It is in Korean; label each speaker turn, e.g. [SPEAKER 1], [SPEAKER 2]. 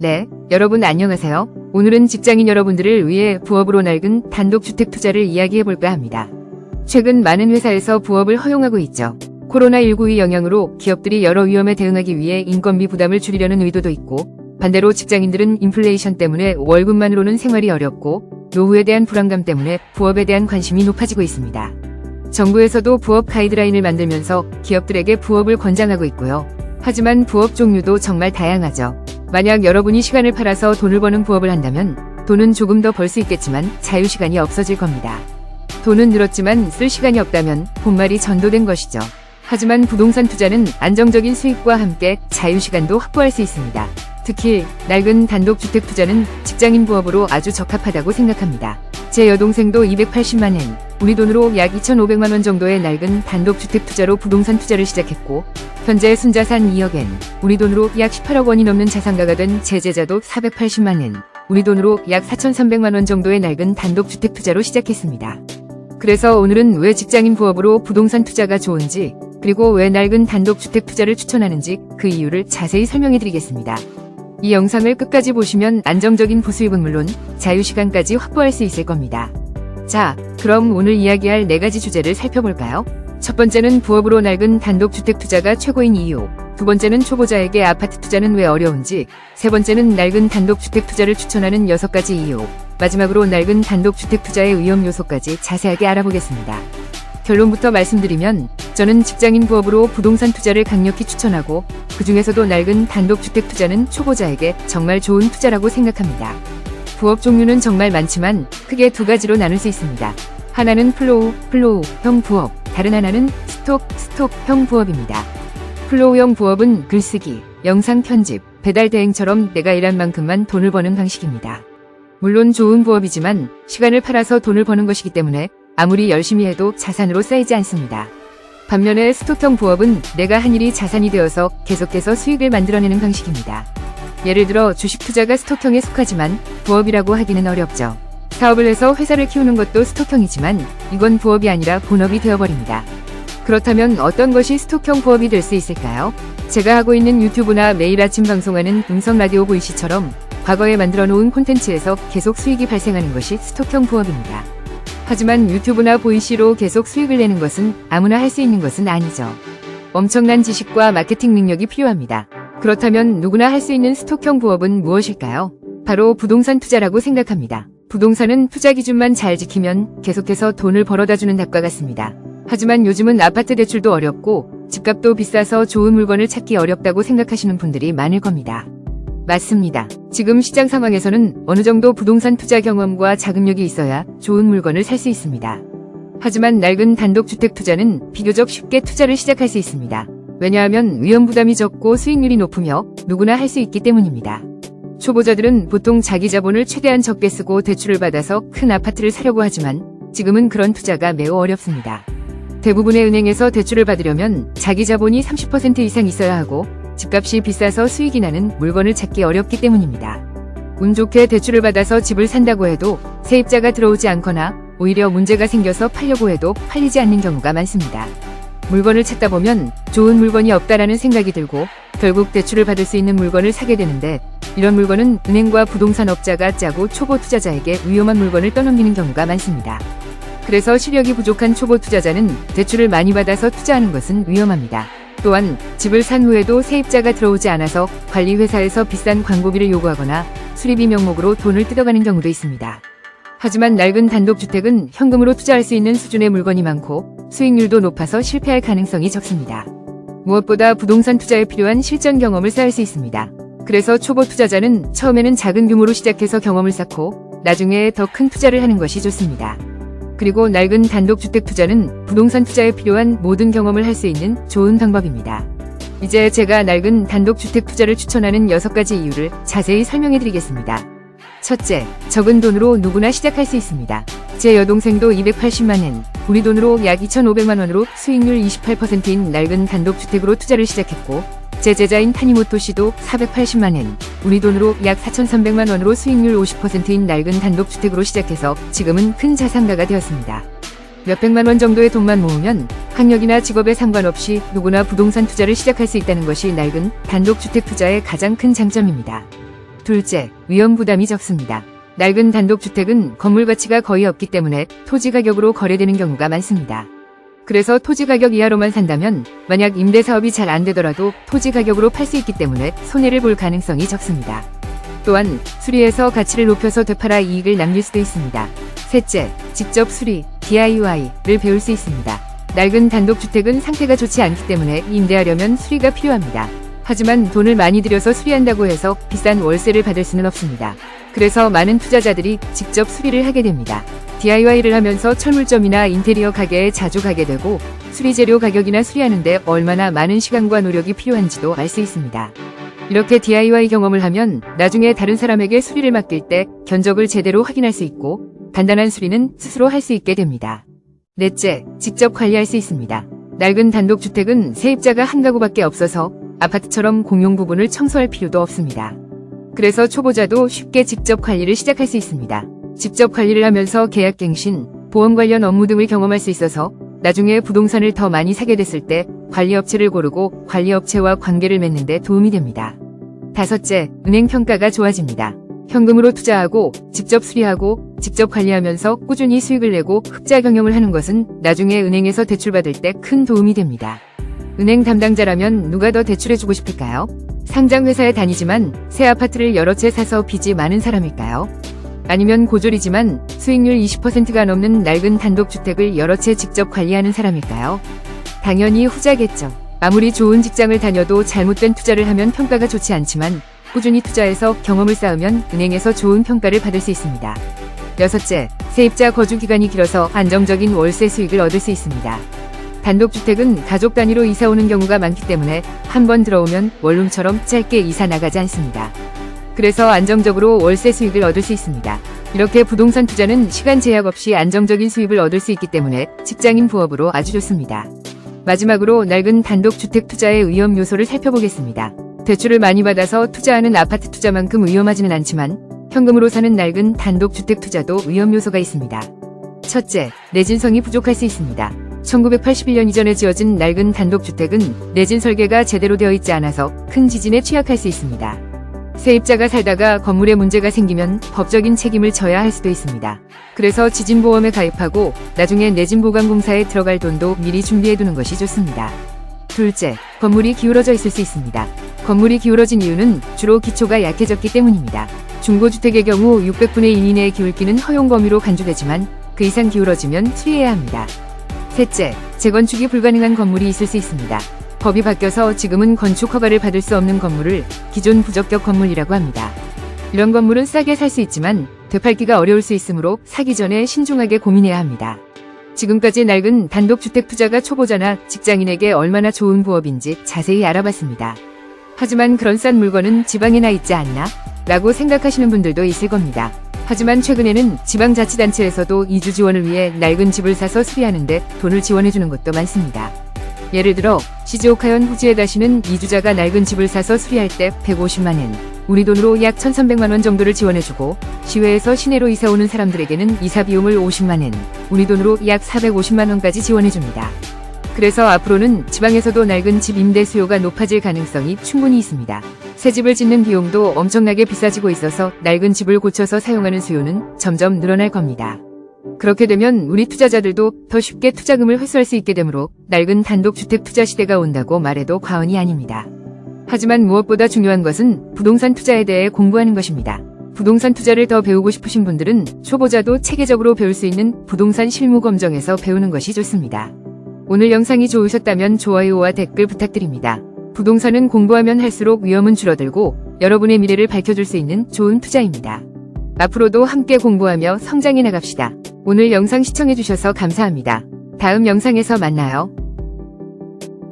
[SPEAKER 1] 네, 여러분 안녕하세요. 오늘은 직장인 여러분들을 위해 부업으로 낡은 단독주택 투자를 이야기해볼까 합니다. 최근 많은 회사에서 부업을 허용하고 있죠. 코로나19의 영향으로 기업들이 여러 위험에 대응하기 위해 인건비 부담을 줄이려는 의도도 있고, 반대로 직장인들은 인플레이션 때문에 월급만으로는 생활이 어렵고 노후에 대한 불안감 때문에 부업에 대한 관심이 높아지고 있습니다. 정부에서도 부업 가이드라인을 만들면서 기업들에게 부업을 권장하고 있고요. 하지만 부업 종류도 정말 다양하죠. 만약 여러분이 시간을 팔아서 돈을 버는 부업을 한다면 돈은 조금 더 벌 수 있겠지만 자유시간이 없어질 겁니다. 돈은 늘었지만 쓸 시간이 없다면 본말이 전도된 것이죠. 하지만 부동산 투자는 안정적인 수익과 함께 자유시간도 확보할 수 있습니다. 특히 낡은 단독주택 투자는 직장인 부업으로 아주 적합하다고 생각합니다. 제 여동생도 280만 엔, 우리 돈으로 약 2,500만 원 정도의 낡은 단독주택 투자로 부동산 투자를 시작했고, 현재 순자산 2억 엔, 우리 돈으로 약 18억 원이 넘는 자산가가 된 제 제자도 480만 엔, 우리 돈으로 약 4,300만 원 정도의 낡은 단독주택 투자로 시작했습니다. 그래서 오늘은 왜 직장인 부업으로 부동산 투자가 좋은지, 그리고 왜 낡은 단독주택 투자를 추천하는지 그 이유를 자세히 설명해 드리겠습니다. 이 영상을 끝까지 보시면 안정적인 부수입은 물론 자유시간까지 확보할 수 있을 겁니다. 자, 그럼 오늘 이야기할 4가지 주제를 살펴볼까요? 첫 번째는 부업으로 낡은 단독주택 투자가 최고인 이유, 두 번째는 초보자에게 아파트 투자는 왜 어려운지, 세 번째는 낡은 단독주택 투자를 추천하는 6가지 이유, 마지막으로 낡은 단독주택 투자의 위험 요소까지 자세하게 알아보겠습니다. 결론부터 말씀드리면 저는 직장인 부업으로 부동산 투자를 강력히 추천하고 그 중에서도 낡은 단독주택 투자는 초보자에게 정말 좋은 투자라고 생각합니다. 부업 종류는 정말 많지만 크게 2가지로 나눌 수 있습니다. 하나는 플로우형 부업, 다른 하나는 스톡형 부업입니다. 플로우형 부업은 글쓰기, 영상 편집, 배달 대행처럼 내가 일한 만큼만 돈을 버는 방식입니다. 물론 좋은 부업이지만 시간을 팔아서 돈을 버는 것이기 때문에 아무리 열심히 해도 자산으로 쌓이지 않습니다. 반면에 스톡형 부업은 내가 한 일이 자산이 되어서 계속해서 수익을 만들어내는 방식입니다. 예를 들어 주식 투자가 스톡형에 속하지만 부업이라고 하기는 어렵죠. 사업을 해서 회사를 키우는 것도 스톡형이지만 이건 부업이 아니라 본업이 되어버립니다. 그렇다면 어떤 것이 스톡형 부업이 될 수 있을까요? 제가 하고 있는 유튜브나 매일 아침 방송하는 음성 라디오 보이시처럼 과거에 만들어 놓은 콘텐츠에서 계속 수익이 발생하는 것이 스톡형 부업입니다. 하지만 유튜브나 보이시로 계속 수익을 내는 것은 아무나 할 수 있는 것은 아니죠. 엄청난 지식과 마케팅 능력이 필요합니다. 그렇다면 누구나 할 수 있는 스톡형 부업은 무엇일까요? 바로 부동산 투자라고 생각합니다. 부동산은 투자 기준만 잘 지키면 계속해서 돈을 벌어다주는 답과 같습니다. 하지만 요즘은 아파트 대출도 어렵고 집값도 비싸서 좋은 물건을 찾기 어렵다고 생각하시는 분들이 많을 겁니다. 맞습니다. 지금 시장 상황에서는 어느 정도 부동산 투자 경험과 자금력이 있어야 좋은 물건을 살 수 있습니다. 하지만 낡은 단독주택 투자는 비교적 쉽게 투자를 시작할 수 있습니다. 왜냐하면 위험 부담이 적고 수익률이 높으며 누구나 할 수 있기 때문입니다. 초보자들은 보통 자기 자본을 최대한 적게 쓰고 대출을 받아서 큰 아파트를 사려고 하지만 지금은 그런 투자가 매우 어렵습니다. 대부분의 은행에서 대출을 받으려면 자기 자본이 30% 이상 있어야 하고 집값이 비싸서 수익이 나는 물건을 찾기 어렵기 때문입니다. 운 좋게 대출을 받아서 집을 산다고 해도 세입자가 들어오지 않거나 오히려 문제가 생겨서 팔려고 해도 팔리지 않는 경우가 많습니다. 물건을 찾다 보면 좋은 물건이 없다라는 생각이 들고 결국 대출을 받을 수 있는 물건을 사게 되는데 이런 물건은 은행과 부동산 업자가 짜고 초보 투자자에게 위험한 물건을 떠넘기는 경우가 많습니다. 그래서 실력이 부족한 초보 투자자는 대출을 많이 받아서 투자하는 것은 위험합니다. 또한 집을 산 후에도 세입자가 들어오지 않아서 관리회사에서 비싼 광고비를 요구하거나 수리비 명목으로 돈을 뜯어가는 경우도 있습니다. 하지만 낡은 단독주택은 현금으로 투자할 수 있는 수준의 물건이 많고 수익률도 높아서 실패할 가능성이 적습니다. 무엇보다 부동산 투자에 필요한 실전 경험을 쌓을 수 있습니다. 그래서 초보 투자자는 처음에는 작은 규모로 시작해서 경험을 쌓고 나중에 더 큰 투자를 하는 것이 좋습니다. 그리고 낡은 단독주택 투자는 부동산 투자에 필요한 모든 경험을 할 수 있는 좋은 방법입니다. 이제 제가 낡은 단독주택 투자를 추천하는 6가지 이유를 자세히 설명해 드리겠습니다. 첫째, 적은 돈으로 누구나 시작할 수 있습니다. 제 여동생도 280만 엔, 우리 돈으로 약 2,500만 원으로 수익률 28%인 낡은 단독주택으로 투자를 시작했고 제 제자인 타니모토 씨도 480만 엔, 우리 돈으로 약 4,300만 원으로 수익률 50%인 낡은 단독주택으로 시작해서 지금은 큰 자산가가 되었습니다. 몇백만 원 정도의 돈만 모으면 학력이나 직업에 상관없이 누구나 부동산 투자를 시작할 수 있다는 것이 낡은 단독주택 투자의 가장 큰 장점입니다. 둘째, 위험 부담이 적습니다. 낡은 단독주택은 건물 가치가 거의 없기 때문에 토지 가격으로 거래되는 경우가 많습니다. 그래서 토지 가격 이하로만 산다면 만약 임대 사업이 잘 안 되더라도 토지 가격으로 팔 수 있기 때문에 손해를 볼 가능성이 적습니다. 또한 수리해서 가치를 높여서 되팔아 이익을 남길 수도 있습니다. 셋째, 직접 수리, DIY를 배울 수 있습니다. 낡은 단독주택은 상태가 좋지 않기 때문에 임대하려면 수리가 필요합니다. 하지만 돈을 많이 들여서 수리한다고 해서 비싼 월세를 받을 수는 없습니다. 그래서 많은 투자자들이 직접 수리를 하게 됩니다. DIY를 하면서 철물점이나 인테리어 가게에 자주 가게 되고 수리재료 가격이나 수리하는데 얼마나 많은 시간과 노력이 필요한지도 알 수 있습니다. 이렇게 DIY 경험을 하면 나중에 다른 사람에게 수리를 맡길 때 견적을 제대로 확인할 수 있고 간단한 수리는 스스로 할 수 있게 됩니다. 넷째, 직접 관리할 수 있습니다. 낡은 단독주택은 세입자가 한 가구밖에 없어서 아파트처럼 공용 부분을 청소할 필요도 없습니다. 그래서 초보자도 쉽게 직접 관리를 시작할 수 있습니다. 직접 관리를 하면서 계약갱신, 보험 관련 업무 등을 경험할 수 있어서 나중에 부동산을 더 많이 사게 됐을 때 관리업체를 고르고 관리업체와 관계를 맺는 데 도움이 됩니다. 다섯째, 은행 평가가 좋아집니다. 현금으로 투자하고 직접 수리하고 직접 관리하면서 꾸준히 수익을 내고 흑자 경영을 하는 것은 나중에 은행에서 대출받을 때 큰 도움이 됩니다. 은행 담당자라면 누가 더 대출해주고 싶을까요? 상장회사에 다니지만 새 아파트를 여러 채 사서 빚이 많은 사람일까요? 아니면 고졸이지만 수익률 20%가 넘는 낡은 단독주택을 여러 채 직접 관리하는 사람일까요? 당연히 후자겠죠. 아무리 좋은 직장을 다녀도 잘못된 투자를 하면 평가가 좋지 않지만 꾸준히 투자해서 경험을 쌓으면 은행에서 좋은 평가를 받을 수 있습니다. 여섯째, 세입자 거주 기간이 길어서 안정적인 월세 수익을 얻을 수 있습니다. 단독주택은 가족 단위로 이사 오는 경우가 많기 때문에 한 번 들어오면 원룸처럼 짧게 이사 나가지 않습니다. 그래서 안정적으로 월세 수익을 얻을 수 있습니다. 이렇게 부동산 투자는 시간 제약 없이 안정적인 수입을 얻을 수 있기 때문에 직장인 부업으로 아주 좋습니다. 마지막으로 낡은 단독주택 투자의 위험 요소를 살펴보겠습니다. 대출을 많이 받아서 투자하는 아파트 투자만큼 위험하지는 않지만 현금으로 사는 낡은 단독주택 투자도 위험 요소가 있습니다. 첫째, 내진성이 부족할 수 있습니다. 1981년 이전에 지어진 낡은 단독주택은 내진 설계가 제대로 되어 있지 않아서 큰 지진에 취약할 수 있습니다. 세입자가 살다가 건물에 문제가 생기면 법적인 책임을 져야 할 수도 있습니다. 그래서 지진보험에 가입하고 나중에 내진보강공사에 들어갈 돈도 미리 준비해두는 것이 좋습니다. 둘째, 건물이 기울어져 있을 수 있습니다. 건물이 기울어진 이유는 주로 기초가 약해졌기 때문입니다. 중고주택의 경우 600분의 1 이내의 기울기는 허용 범위로 간주되지만 그 이상 기울어지면 수리해야 합니다. 셋째, 재건축이 불가능한 건물이 있을 수 있습니다. 법이 바뀌어서 지금은 건축 허가를 받을 수 없는 건물을 기존 부적격 건물이라고 합니다. 이런 건물은 싸게 살 수 있지만 되팔기가 어려울 수 있으므로 사기 전에 신중하게 고민해야 합니다. 지금까지 낡은 단독주택 투자가 초보자나 직장인에게 얼마나 좋은 부업인지 자세히 알아봤습니다. 하지만 그런 싼 물건은 지방에나 있지 않나? 라고 생각하시는 분들도 있을 겁니다. 하지만 최근에는 지방자치단체에서도 이주 지원을 위해 낡은 집을 사서 수리하는데 돈을 지원해주는 것도 많습니다. 예를 들어 시즈오카현 후지에다시는 이주자가 낡은 집을 사서 수리할 때 150만엔, 우리 돈으로 약 1,300만원 정도를 지원해주고 시외에서 시내로 이사 오는 사람들에게는 이사 비용을 50만엔, 우리 돈으로 약 450만원까지 지원해줍니다. 그래서 앞으로는 지방에서도 낡은 집 임대 수요가 높아질 가능성이 충분히 있습니다. 새 집을 짓는 비용도 엄청나게 비싸지고 있어서 낡은 집을 고쳐서 사용하는 수요는 점점 늘어날 겁니다. 그렇게 되면 우리 투자자들도 더 쉽게 투자금을 회수할 수 있게 되므로 낡은 단독주택 투자 시대가 온다고 말해도 과언이 아닙니다. 하지만 무엇보다 중요한 것은 부동산 투자에 대해 공부하는 것입니다. 부동산 투자를 더 배우고 싶으신 분들은 초보자도 체계적으로 배울 수 있는 부동산 실무 검정에서 배우는 것이 좋습니다. 오늘 영상이 좋으셨다면 좋아요와 댓글 부탁드립니다. 부동산은 공부하면 할수록 위험은 줄어들고 여러분의 미래를 밝혀줄 수 있는 좋은 투자입니다. 앞으로도 함께 공부하며 성장해 나갑시다. 오늘 영상 시청해주셔서 감사합니다. 다음 영상에서 만나요.